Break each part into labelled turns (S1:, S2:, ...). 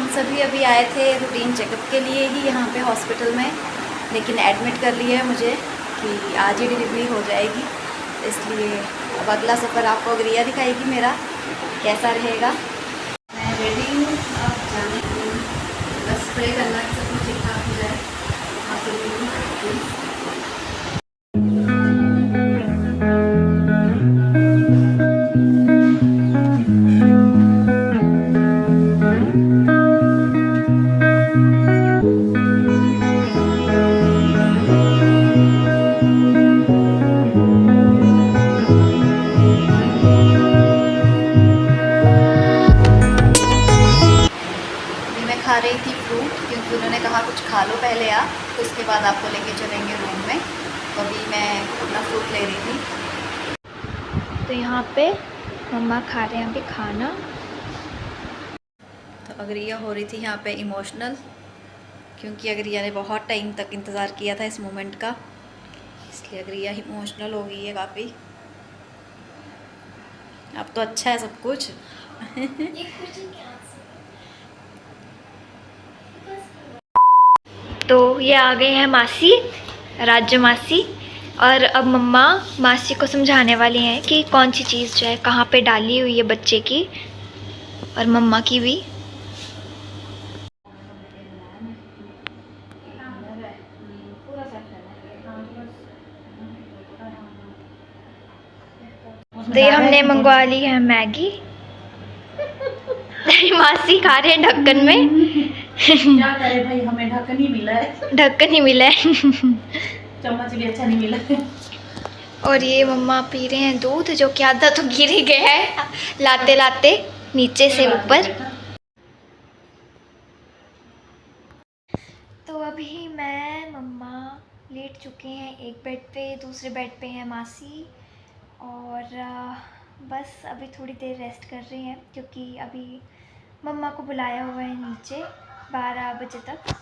S1: हम सभी अभी आए थे रूटीन चेकअप के लिए ही यहाँ पे हॉस्पिटल में, लेकिन एडमिट कर लिया है मुझे कि आज ही डिलीवरी हो जाएगी। इसलिए अब अगला सफ़र आपको अग्रिया दिखाएगी मेरा कैसा रहेगा। मैं रेडी हूँ अब जाने के लिए, बस प्रे करना कि सब कुछ ठीक ठाक हो जाए। खा रही थी फ्रूट, क्योंकि उन्होंने कहा कुछ खा लो पहले आप, तो उसके बाद आपको लेके चलेंगे रूम में। तो अभी मैं अपना फ्रूट ले रही थी। तो यहाँ पे मम्मा खा रहे हैं अभी खाना। तो अग्रिया हो रही थी यहाँ पे इमोशनल, क्योंकि अग्रिया ने बहुत टाइम तक इंतज़ार किया था इस मोमेंट का, इसलिए अग्रिया इमोशनल हो गई है काफ़ी। अब तो अच्छा है सब कुछ।
S2: तो ये आ गए हैं मासी, राज्य मासी, और अब मम्मा मासी को समझाने वाली हैं कि कौन सी चीज़ जो है कहाँ पे डाली हुई है बच्चे की, और मम्मा की भी। तो ये हमने मंगवा ली है मैगी। मासी खा रहे हैं ढक्कन में।
S3: क्या करे भाई, हमें ढक्कन ही मिला है।
S2: ढक्कन ही मिला है।
S3: चम्मच भी अच्छा नहीं मिला है।
S2: और ये मम्मा पी रहे हैं दूध, जो कि आधा तो गिर ही गया है लाते लाते नीचे से ऊपर। तो अभी मैं मम्मा लेट चुके हैं एक बेड पे, दूसरे बेड पे है मासी, और बस अभी थोड़ी देर रेस्ट कर रहे हैं, क्योंकि अभी मम्मा को बुलाया हुआ है नीचे 12 बजे तक।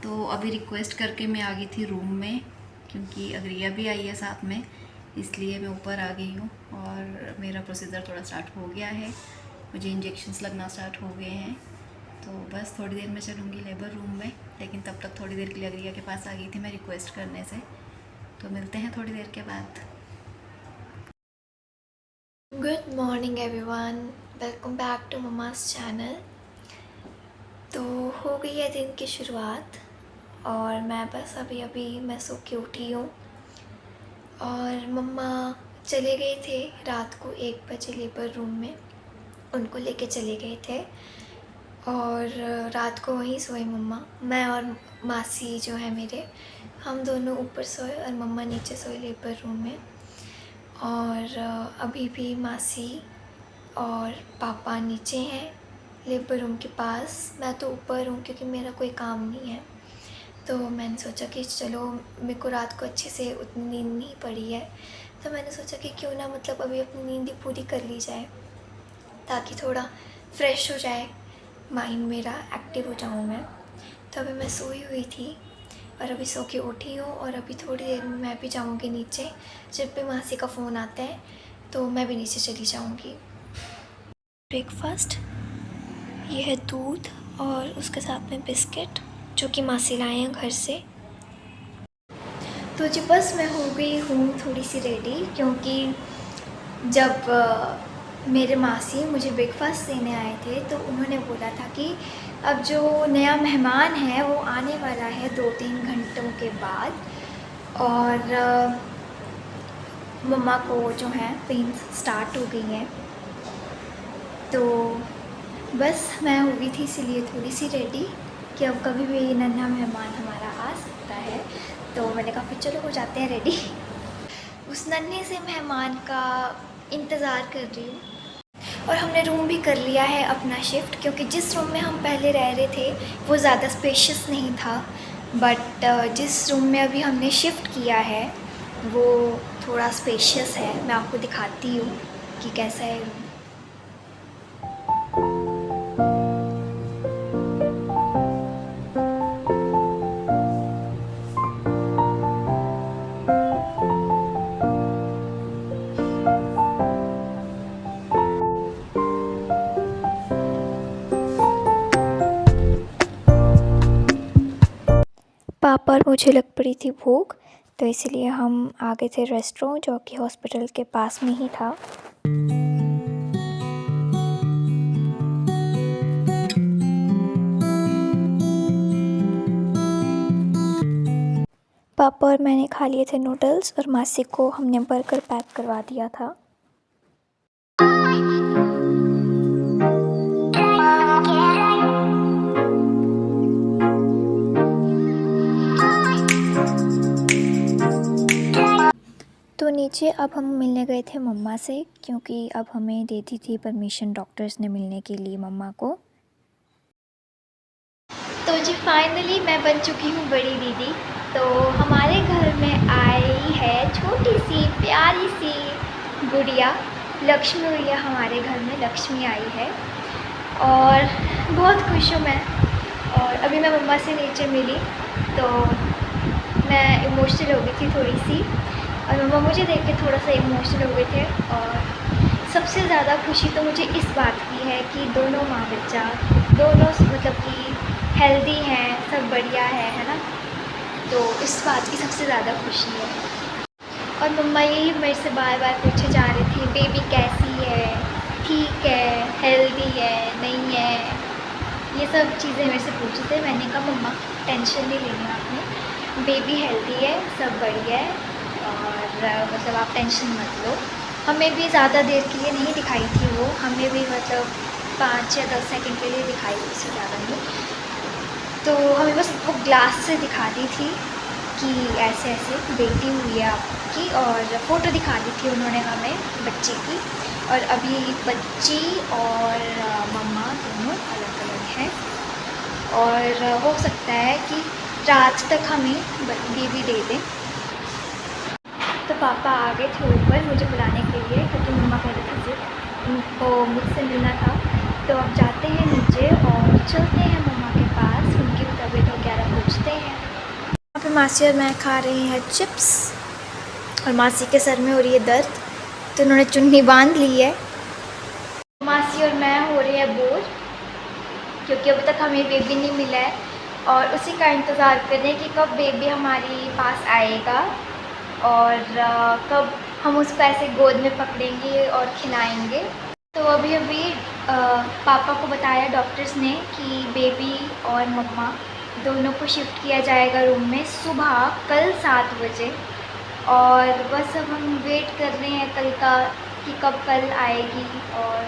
S1: तो अभी रिक्वेस्ट करके मैं आ गई थी रूम में, क्योंकि अग्रिया भी आई है साथ में, इसलिए मैं ऊपर आ गई हूँ। और मेरा प्रोसीजर थोड़ा स्टार्ट हो गया है, मुझे इंजेक्शन्स लगना स्टार्ट हो गए हैं। तो बस थोड़ी देर में चलूँगी लेबर रूम में, लेकिन तब तक थोड़ी देर के लिए अग्रिया के पास आ गई थी मैं रिक्वेस्ट करने से। तो मिलते हैं थोड़ी देर के बाद।
S2: Good morning everyone, welcome back to Mamma's channel. तो हो गई है दिन की शुरुआत, और मैं बस अभी अभी मैं सो के उठी हूँ। और मम्मा चले गए थे रात को 1 बजे लेबर रूम में, उनको लेके चले गए थे, और रात को वहीं सोए मम्मा। मैं और मासी जो है मेरे, हम दोनों ऊपर सोए और मम्मा नीचे सोए लेबर रूम में। और अभी भी मासी और पापा नीचे हैं लेबर रूम के पास। मैं तो ऊपर हूँ क्योंकि मेरा कोई काम नहीं है। तो मैंने सोचा कि चलो, मेरे को रात को अच्छे से उतनी नींद नहीं पड़ी है, तो मैंने सोचा कि क्यों ना मतलब अभी अपनी नींद ही पूरी कर ली जाए, ताकि थोड़ा फ्रेश हो जाए माइंड मेरा, एक्टिव हो जाऊँ मैं। तो अभी मैं सोई हुई थी और अभी सो के उठी हूँ, और अभी थोड़ी देर में मैं भी जाऊँगी नीचे। जब भी मासी का फ़ोन आता है तो मैं भी नीचे चली जाऊँगी। ब्रेकफास्ट ये है दूध और उसके साथ में बिस्किट, जो कि मासी लाए हैं घर से। तो जी बस मैं हो गई हूँ थोड़ी सी रेडी, क्योंकि जब मेरे मासी मुझे ब्रेकफास्ट देने आए थे तो उन्होंने बोला था कि अब जो नया मेहमान है वो आने वाला है 2-3 घंटों के बाद, और मम्मा को जो है पेन्स स्टार्ट हो गई हैं। तो बस मैं हो गई थी इसीलिए थोड़ी सी रेडी, कि अब कभी भी नन्हा मेहमान हमारा आ सकता है। तो मैंने कहा फिर चलो हो जाते हैं रेडी। उस नन्हे से मेहमान का इंतज़ार कर रही हूँ। और हमने रूम भी कर लिया है अपना शिफ्ट, क्योंकि जिस रूम में हम पहले रह रहे थे वो ज़्यादा स्पेशियस नहीं था, बट जिस रूम में अभी हमने शिफ्ट किया है वो थोड़ा स्पेशियस है। मैं आपको दिखाती हूँ कि कैसा है रूम। पापा और मुझे लग पड़ी थी भूख, तो इसलिए हम आ गए थे रेस्टोरेंट जो कि हॉस्पिटल के पास में ही था। पापा और मैंने खा लिए थे नूडल्स और मासी को हमने बर्गर पैक करवा दिया था। तो नीचे अब हम मिलने गए थे मम्मा से, क्योंकि अब हमें दे दी थी परमिशन डॉक्टर्स ने मिलने के लिए मम्मा को। तो जी फाइनली मैं बन चुकी हूँ बड़ी दीदी। तो हमारे घर में आई है छोटी सी प्यारी सी गुड़िया, लक्ष्मी गुड़िया हमारे घर में लक्ष्मी आई है और बहुत खुश हूँ मैं। और अभी मैं मम्मा से नीचे मिली तो मैं इमोशनल हो गई थी थोड़ी सी, और मम्मा मुझे देख के थोड़ा सा इमोशनल हो गए थे। और सबसे ज़्यादा खुशी तो मुझे इस बात की है कि दोनों माँ बच्चा दोनों मतलब कि हेल्दी हैं, सब बढ़िया है ना। तो इस बात की सबसे ज़्यादा खुशी है। और मम्मा यही मेरे से बार बार पूछे जा रही थी बेबी कैसी है, ठीक है, हेल्दी है, नहीं है, ये सब चीज़ें मेरे से पूछे थे। मैंने कहा मम्मा टेंशन नहीं लेनी आपने, बेबी हेल्दी है, सब बढ़िया है और मतलब आप टेंशन मत लो। हमें भी ज़्यादा देर के लिए नहीं दिखाई थी वो, हमें भी मतलब 5 या 10 सेकंड के लिए दिखाई, उससे ज़्यादा नहीं। तो हमें बस वो ग्लास से दिखा दी थी कि ऐसे ऐसे बेटी हुई है आपकी, और फ़ोटो दिखा दी थी उन्होंने हमें बच्चे की। और अभी बच्ची और मम्मा दोनों अलग अलग हैं और हो सकता है कि रात तक हमें बेबी दे दें। तो पापा आ गए थे ऊपर मुझे बुलाने के लिए, क्योंकि मम्मा कह रही थी उनको मुझसे मिलना था। तो अब जाते हैं नीचे और चलते हैं मम्मा के पास, उनकी तबीयत वगैरह पूछते हैं। यहाँ पे मासी और मैं खा रहे हैं चिप्स और मासी के सर में हो रही है दर्द, तो उन्होंने चुन्नी बांध ली है। मासी और मैं हो रहे हैं बोर, क्योंकि अभी तक हमें बेबी नहीं मिला है और उसी का इंतज़ार कर रहे हैं कि कब बेबी हमारे पास आएगा और कब हम उसको ऐसे गोद में पकड़ेंगे और खिलाएंगे। तो अभी पापा को बताया डॉक्टर्स ने कि बेबी और मम्मा दोनों को शिफ्ट किया जाएगा रूम में सुबह कल 7 बजे। और बस अब हम वेट कर रहे हैं कल का कि कब कल आएगी और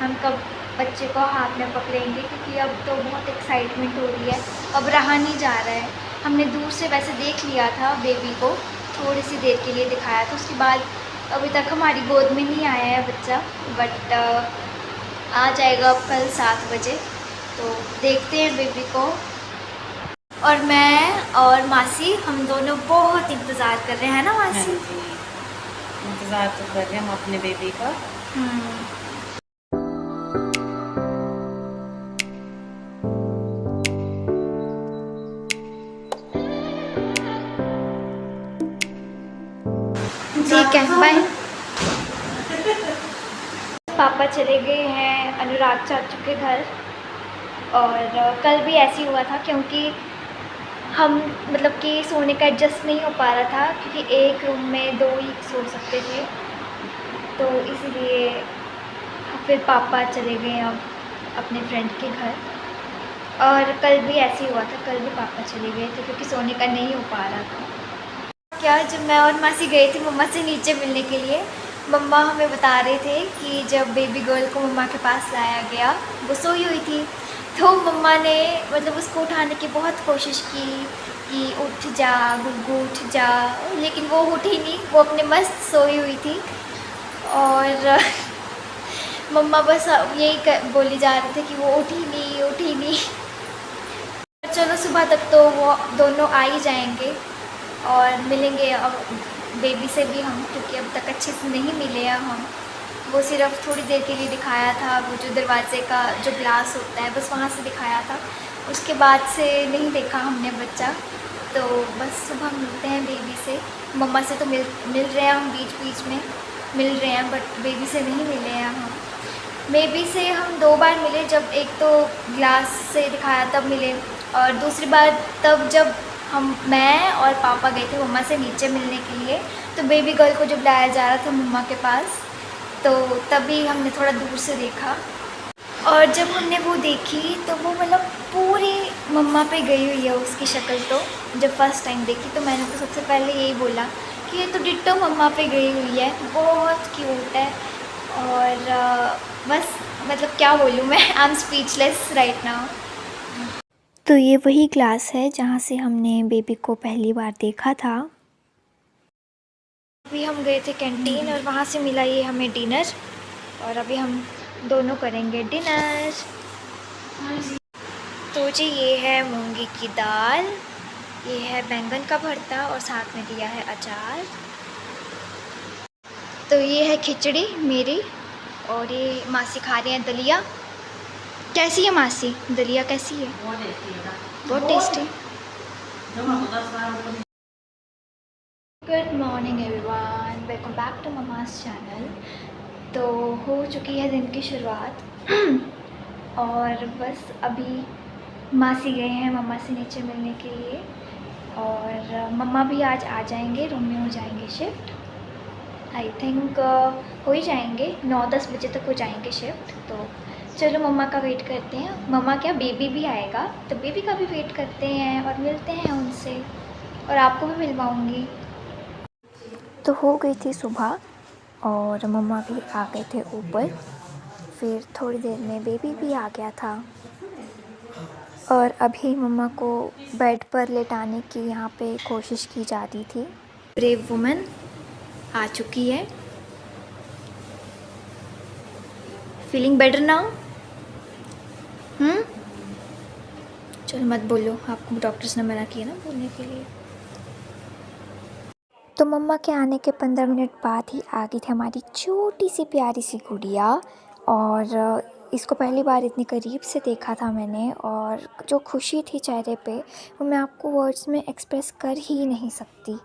S2: हम कब बच्चे को हाथ में पकड़ेंगे, क्योंकि अब तो बहुत एक्साइटमेंट हो रही है, अब रहा नहीं जा रहा है। हमने दूर से वैसे देख लिया था बेबी को, थोड़ी सी देर के लिए दिखाया था, उसके बाद अभी तक हमारी गोद में नहीं आया है बच्चा, बट आ जाएगा अब कल 7 बजे। तो देखते हैं बेबी को। और मैं और मासी हम दोनों बहुत इंतज़ार कर रहे हैं ना मासी।
S3: इंतजार तो कर रहे हैं हम अपने बेबी का।
S2: ठीक है, बाय। पापा चले गए हैं अनुराग चाचू के घर। और कल भी ऐसे ही हुआ था, क्योंकि हम मतलब कि सोने का एडजस्ट नहीं हो पा रहा था, क्योंकि एक रूम में 2 ही सो सकते थे, तो इसलिए फिर पापा चले गए अब अपने फ्रेंड के घर। और कल भी ऐसे ही हुआ था, कल भी पापा चले गए थे क्योंकि सोने का नहीं हो पा रहा था। क्या जब मैं और मासी गए थे मम्मा से नीचे मिलने के लिए, मम्मा हमें बता रहे थे कि जब बेबी गर्ल को मम्मा के पास लाया गया वो सोई हुई थी, तो मम्मा ने मतलब उसको उठाने की बहुत कोशिश की कि उठ जा गुग्गू उठ जा, लेकिन वो उठी नहीं, वो अपने मस्त सोई हुई थी। और मम्मा बस यही बोली जा रहे थे कि वो उठी नहीं। चलो सुबह तक तो वो दोनों आ ही जाएंगे और मिलेंगे अब बेबी से भी हम, क्योंकि अब तक अच्छे से नहीं मिले हैं हम। वो सिर्फ थोड़ी देर के लिए दिखाया था, वो जो दरवाजे का जो ग्लास होता है बस वहाँ से दिखाया था, उसके बाद से नहीं देखा हमने बच्चा। तो बस सुबह मिलते हैं बेबी से। मम्मा से तो मिल रहे हैं हम, बीच बीच में मिल रहे हैं, बट बेबी से नहीं मिले हैं हम। बेबी से हम 2 बार मिले, जब एक तो ग्लास से दिखाया तब मिले, और दूसरी बार तब जब मैं और पापा गए थे मम्मा से नीचे मिलने के लिए। तो बेबी गर्ल को जब लाया जा रहा था मम्मा के पास, तो तभी हमने थोड़ा दूर से देखा, और जब हमने वो देखी तो वो मतलब पूरी मम्मा पे गई हुई है उसकी शक्ल। तो जब फर्स्ट टाइम देखी तो मैंने तो सबसे पहले यही बोला कि ये तो डिट्टो मम्मा पे गई हुई है, बहुत क्यूट है। और बस मतलब क्या बोलूँ मैं, I am speechless right now. तो ये वही क्लास है जहाँ से हमने बेबी को पहली बार देखा था। अभी हम गए थे कैंटीन और वहाँ से मिला ये हमें डिनर, और अभी हम दोनों करेंगे डिनर। तो जी ये है मूंगी की दाल, ये है बैंगन का भरता और साथ में दिया है अचार। तो ये है खिचड़ी मेरी, और ये मासी खा रही हैं दलिया। कैसी है मासी दलिया, कैसी है? बहुत tasty. Good morning everyone, welcome back to Mama's channel. तो हो चुकी है दिन की शुरुआत और बस अभी मासी गए हैं मम्मा से नीचे मिलने के लिए, और मम्मा भी आज आ जाएंगे, रूम में हो जाएंगे शिफ्ट। आई थिंक हो ही जाएंगे, 9-10 बजे तक हो जाएंगे शिफ्ट। तो चलो मम्मा का वेट करते हैं। मम्मा क्या, बेबी भी आएगा तो बेबी का भी वेट करते हैं और मिलते हैं उनसे, और आपको भी मिलवाऊँगी। तो हो गई थी सुबह और मम्मा भी आ गए थे ऊपर। फिर थोड़ी देर में बेबी भी आ गया था, और अभी मम्मा को बेड पर लेटाने की यहाँ पे कोशिश की जा रही थी। ब्रेव वुमन आ चुकी है। Feeling better now? चलो मत बोलो, आपको डॉक्टर्स ने मना किया ना बोलने के लिए। तो मम्मा के आने के 15 मिनट बाद ही आ गई थी हमारी छोटी सी प्यारी सी गुड़िया, और इसको पहली बार इतनी करीब से देखा था मैंने, और जो खुशी थी चेहरे पे वो मैं आपको वर्ड्स में एक्सप्रेस कर ही नहीं सकती।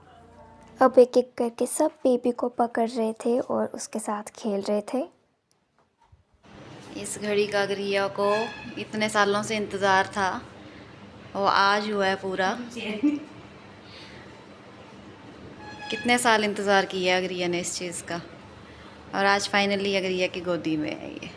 S2: अब एक एक करके सब बेबी को पकड़ रहे थे और उसके साथ खेल रहे थे।
S1: इस घड़ी का ग्रिया को इतने सालों से इंतज़ार था, वो आज हुआ है पूरा। कितने साल इंतज़ार किया अगरिया ने इस चीज़ का, और आज फाइनली अगरिया की गोदी में है ये।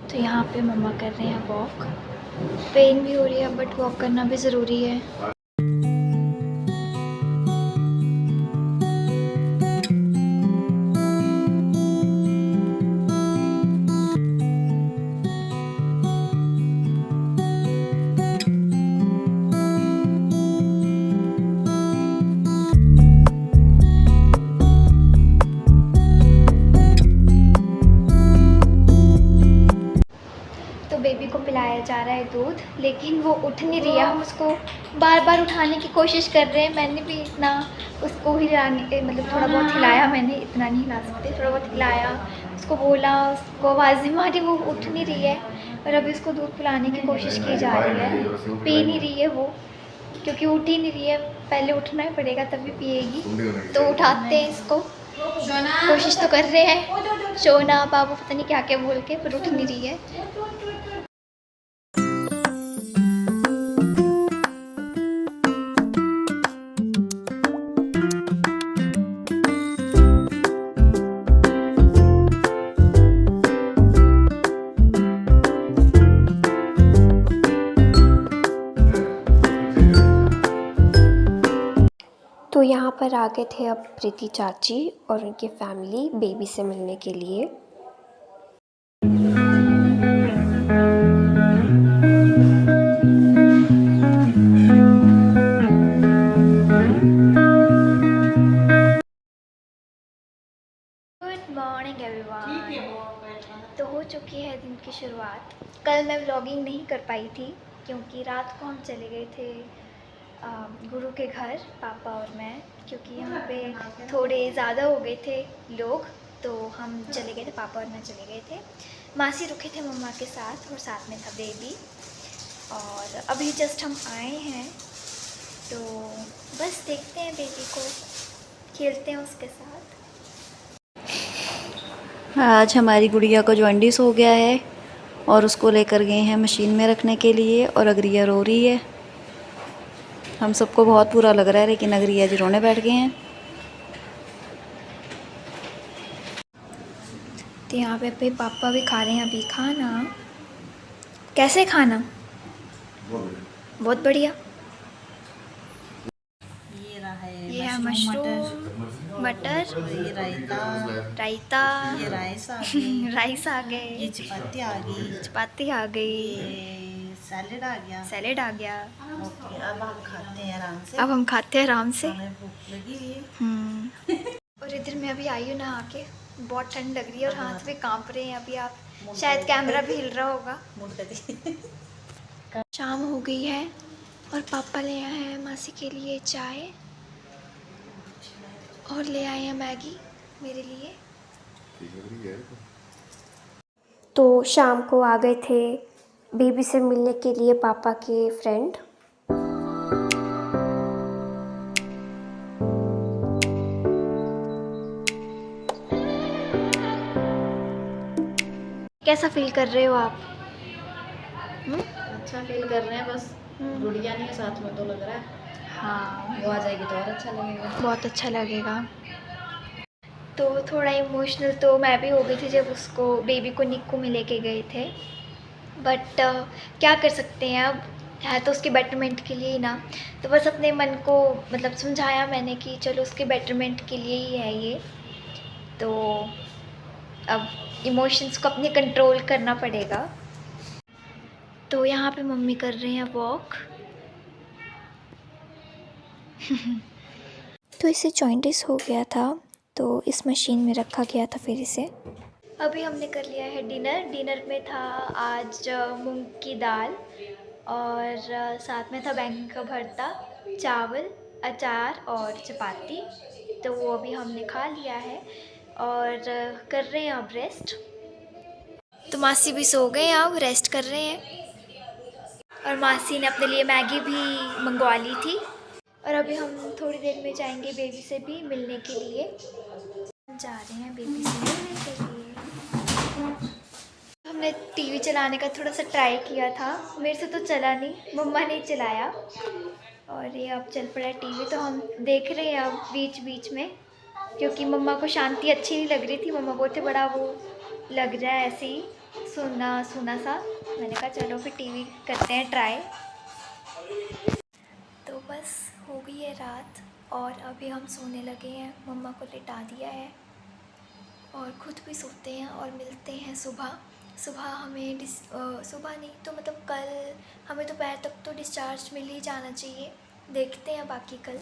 S2: तो यहाँ पे मम्मा कर रहे हैं वॉक। पेन भी हो रही है बट वॉक करना भी ज़रूरी है। बेबी को पिलाया जा रहा है दूध, लेकिन वो उठ नहीं रही है। हम उसको बार बार उठाने की कोशिश कर रहे हैं। मैंने भी इतना उसको हिलाने मतलब थोड़ा बहुत हिलाया, मैंने इतना नहीं हिला सकती, थोड़ा बहुत हिलाया, उसको बोला, उसको आवाज़ें मारी, वो उठ नहीं रही है। और अभी उसको दूध पिलाने की कोशिश की जा रही है। पी नहीं रही है वो, क्योंकि उठ ही नहीं रही है। पहले उठना ही पड़ेगा तभी पिएगी। तो उठाते हैं इसको, कोशिश तो कर रहे हैं। सोना बाबू पता नहीं क्या क्या बोल के, पर उठ नहीं रही है। तो यहाँ पर आ गए थे अब प्रीति चाची और उनकी फैमिली बेबी से मिलने के लिए। Good morning everyone. तो हो चुकी है दिन की शुरुआत। कल मैं व्लॉगिंग नहीं कर पाई थी क्योंकि रात को हम चले गए थे गुरु के घर, पापा और मैं, क्योंकि यहाँ पे थोड़े ज़्यादा हो गए थे लोग, तो हम चले गए थे, पापा और मैं चले गए थे। मासी रुके थे मम्मा के साथ और साथ में था बेबी। और अभी जस्ट हम आए हैं, तो बस देखते हैं बेबी को, खेलते हैं उसके साथ।
S1: आज हमारी गुड़िया को जॉन्डिस हो गया है और उसको लेकर गए हैं मशीन में रखने के लिए, और अगरिया रो रही है। हम सबको बहुत बुरा लग रहा है, लेकिन अगरिया जी रोने बैठ गए हैं।
S2: तो यहाँ पे अपने पापा भी खा रहे हैं अभी खाना। कैसे खाना? बहुत बढ़िया।
S3: ये रहा है
S2: ये है मशरूम मटर,
S3: ये रायता,
S2: रायता,
S3: ये राइस आ गई,
S2: राइस आ
S3: ये
S2: गए,
S3: चपाती आ गई,
S2: चपाती आ गई,
S3: ये सैलेड आ गया।
S2: सैलेड आ गया।
S3: ओके, अब हम खाते हैं आराम से।
S2: अब हम खाते हैं आराम से।
S3: हमें भूख लगी हुई है।
S2: और इधर मैं अभी आई हूँ नहा के, बहुत ठंड लग रही है और हाथ भी कांप रहे हैं अभी। आप शायद कैमरा भी हिल रहा होगा। शाम हो गई है और पापा ले आए हैं मासी के लिए चाय, और ले आए हैं मैगी मेरे लिए। तो शाम को आ गए थे बेबी से मिलने के लिए पापा के फ्रेंड। कैसा फील कर रहे हो आप?
S1: अच्छा फील कर रहे हैं, बस गुड़िया नहीं है साथ में तो लग रहा है।
S2: हाँ,
S1: वो आ जाएगी तो और अच्छा लगेगा।
S2: बहुत अच्छा लगेगा। तो थोड़ा इमोशनल तो मैं भी हो गई थी जब उसको बेबी को निक्कू में लेके गए थे, बट क्या कर सकते हैं, अब है तो उसके बेटरमेंट के लिए ही ना। तो बस अपने मन को मतलब समझाया मैंने कि चलो उसके बेटरमेंट के लिए ही है ये, तो अब इमोशंस को अपने कंट्रोल करना पड़ेगा। तो यहाँ पे मम्मी कर रहे हैं वॉक। तो इसे जॉइंटिस हो गया था, तो इस मशीन में रखा गया था फिर इसे। अभी हमने कर लिया है डिनर। डिनर में था आज मूंग की दाल, और साथ में था बैंगन का भरता, चावल, अचार और चपाती। तो वो अभी हमने खा लिया है और कर रहे हैं अब रेस्ट। तो मासी भी सो गए, अब रेस्ट कर रहे हैं। और मासी ने अपने लिए मैगी भी मंगवा ली थी। और अभी हम थोड़ी देर में जाएंगे बेबी से भी मिलने के लिए। जा रहे हैं बेबी से मिलने के लिए। हमने टीवी चलाने का थोड़ा सा ट्राई किया था, मेरे से तो चला नहीं, मम्मा ने चलाया और ये अब चल पड़ा टीवी। तो हम देख रहे हैं अब बीच बीच में, क्योंकि मम्मा को शांति अच्छी नहीं लग रही थी। मम्मा बोलते बड़ा वो लग रहा है ऐसे ही सुना सुना सा। मैंने कहा चलो फिर टीवी करते हैं ट्राई। तो बस हो गई है रात और अभी हम सोने लगे हैं। मम्मा को लिटा दिया है और खुद भी सोते हैं और मिलते हैं सुबह। सुबह हमें सुबह नहीं तो मतलब कल हमें दोपहर तक तो डिस्चार्ज मिल ही जाना चाहिए। देखते हैं बाकी कल।